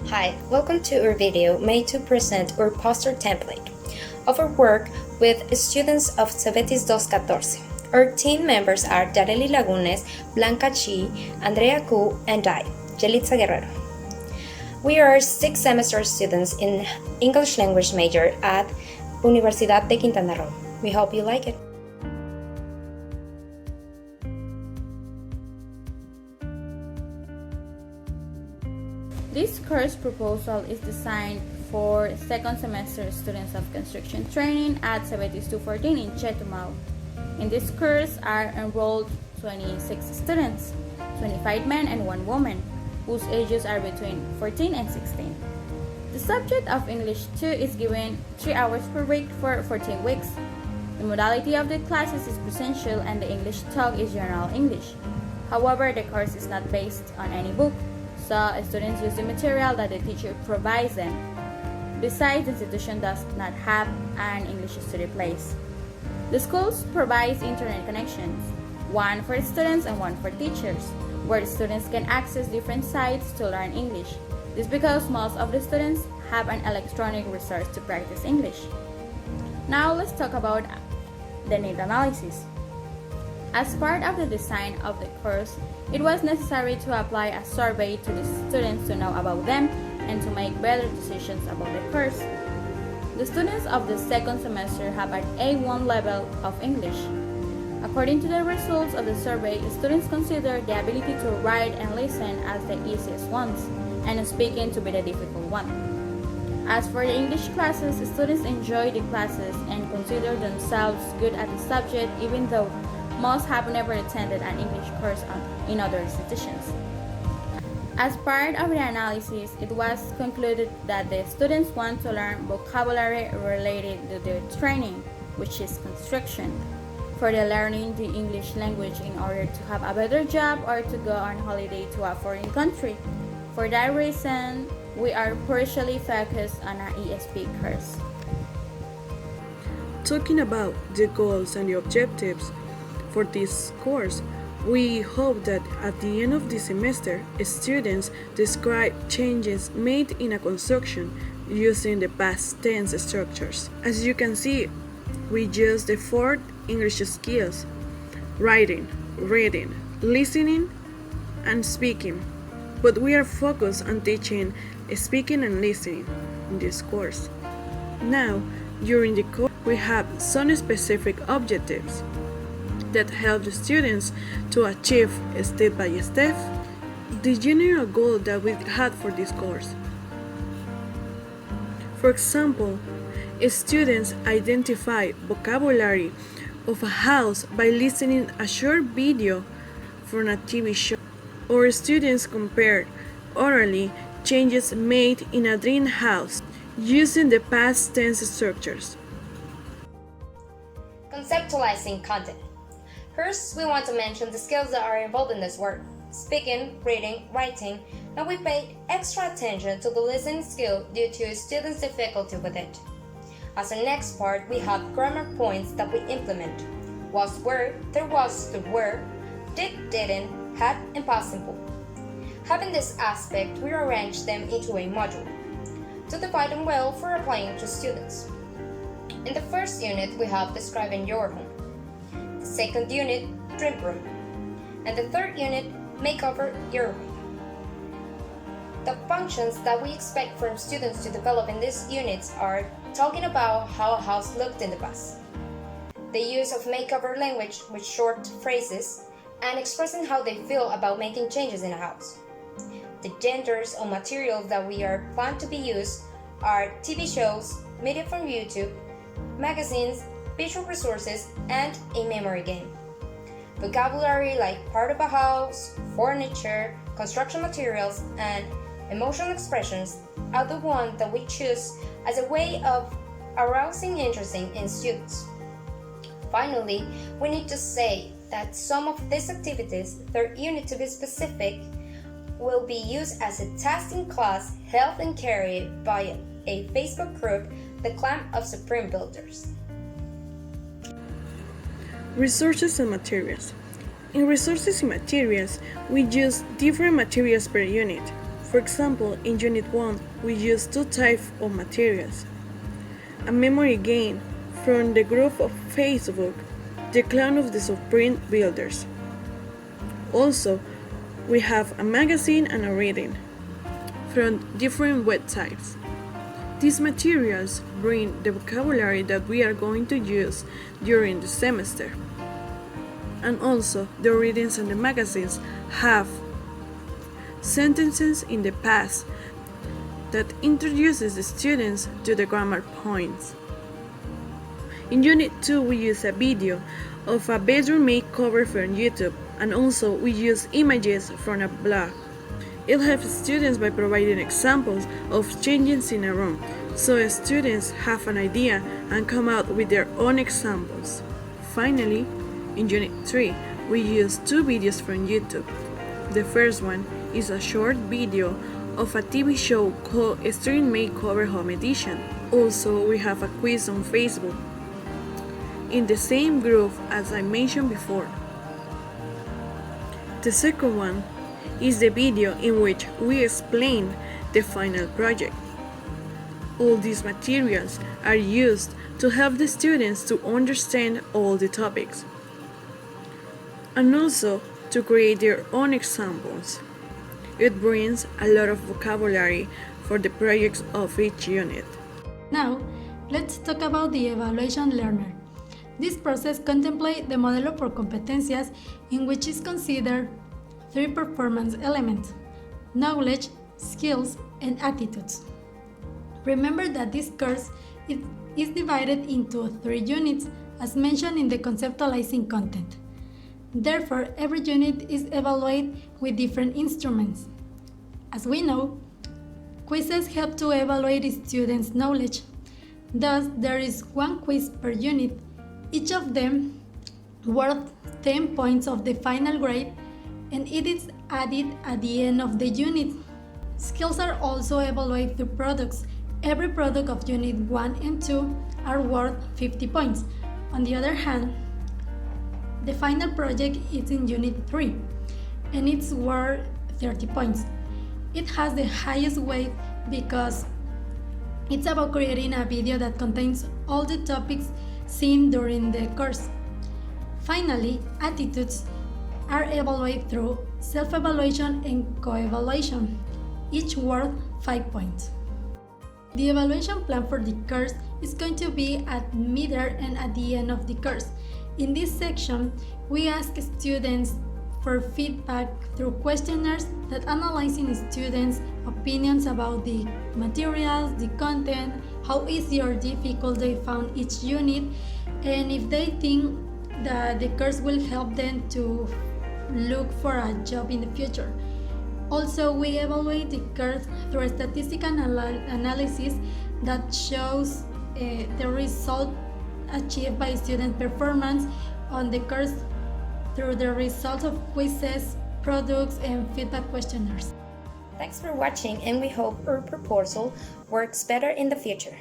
Hi, welcome to our video made to present our poster template of our work with students of CBTIS 214. Our team members are Yareli Lagunes, Blanca Chi, Andrea Ku, and I, Yelitza Guerrero. We are 6th semester students in English language major at Universidad de Quintana Roo. We hope you like it. This course proposal is designed for second semester students of construction training at CBTIS 214 in Chetumal. In this course are enrolled 26 students, 25 men and 1 woman, whose ages are between 14 and 16. The subject of English 2 is given 3 hours per week for 14 weeks. The modality of the classes is presential and the English talk is general English. However, the course is not based on any book, so students use the material that the teacher provides them. Besides, the institution does not have an English study place. The schools provides internet connections, one for students and one for teachers, where the students can access different sites to learn English. This is because most of the students have an electronic resource to practice English. Now let's talk about the need analysis. As part of the design of the course, it was necessary to apply a survey to the students to know about them and to make better decisions about the course. The students of the second semester have an A1 level of English. According to the results of the survey, students consider the ability to write and listen as the easiest ones, and speaking to be the difficult one. As for the English classes, students enjoy the classes and consider themselves good at the subject, even though most have never attended an English course in other institutions. As part of the analysis, it was concluded that the students want to learn vocabulary related to their training, which is construction, for the learning the English language in order to have a better job or to go on holiday to a foreign country. For that reason, we are partially focused on our ESP course. Talking about the goals and the objectives for this course, we hope that at the end of the semester, students describe changes made in a construction using the past tense structures. As you can see, we use the 4 English skills: writing, reading, listening, and speaking. But we are focused on teaching speaking and listening in this course. Now, during the course, we have some specific objectives that help the students to achieve step by step the general goal that we had for this course. For example, students identify vocabulary of a house by listening a short video from a TV show, or students compare orally changes made in a dream house using the past tense structures. Conceptualizing content. First, we want to mention the skills that are involved in this work: speaking, reading, writing, and we paid extra attention to the listening skill due to students' difficulty with it. As a next part, we have grammar points that we implement: was, were, there was, to were, did, didn't, had, and past simple. Having this aspect, we arrange them into a module to divide them well for applying to students. In the first unit, we have describing your home. The second unit, dream room. And the third unit, makeover your room. The functions that we expect from students to develop in these units are talking about how a house looked in the past, the use of makeover language with short phrases, and expressing how they feel about making changes in a house. The genders or materials that we are planned to be used are TV shows, media from YouTube, magazines, visual resources, and a memory game. Vocabulary like part of a house, furniture, construction materials, and emotional expressions are the ones that we choose as a way of arousing interest in students. Finally, we need to say that some of these activities, third unit to be specific, will be used as a testing class held and carried by a Facebook group, the Clan of Supreme Builders. Resources and materials. In resources and materials, we use different materials per unit. For For example, in Unit 1, we use two types of materials. A memory game from the group of Facebook, the clan of the Supreme Builders. Also, we have a magazine and a reading from different websites. These materials bring the vocabulary that we are going to use during the semester. And also, the readings and the magazines have sentences in the past that introduces the students to the grammar points. In Unit 2, we use a video of a bedroom makeover from YouTube, and also we use images from a blog. It helps students by providing examples of changes in a room, so students have an idea and come out with their own examples. Finally, in Unit 3, we use two videos from YouTube. The first one is a short video of a TV show called Student Makeover Home Edition. Also, we have a quiz on Facebook in the same group as I mentioned before. The second one is the video in which we explain the final project. All these materials are used to help the students to understand all the topics, and also to create their own examples. It brings a lot of vocabulary for the projects of each unit. Now, let's talk about the evaluation learner. This process contemplates the modelo por competencias, in which is considered three performance elements: knowledge, skills, and attitudes. Remember that this course is divided into 3 units, as mentioned in the conceptualizing content. Therefore, every unit is evaluated with different instruments. As we know, quizzes help to evaluate students' knowledge. Thus, there is 1 quiz per unit, each of them worth 10 points of the final grade, and it is added at the end of the unit. Skills are also evaluated through products. Every product of Unit 1 and 2 are worth 50 points. On the other hand, the final project is in Unit 3, and it's worth 30 points. It has the highest weight because it's about creating a video that contains all the topics seen during the course. Finally, attitudes are evaluated through self-evaluation and co-evaluation, each worth 5 points. The evaluation plan for the course is going to be at mid-year and at the end of the course. In this section, we ask students for feedback through questionnaires that analyzing students' opinions about the materials, the content, how easy or difficult they found each unit, and if they think that the course will help them to look for a job in the future. Also, we evaluate the course through a statistical analysis that shows the result achieved by student performance on the course through the results of quizzes, products, and feedback questionnaires. Thanks for watching, and we hope our proposal works better in the future.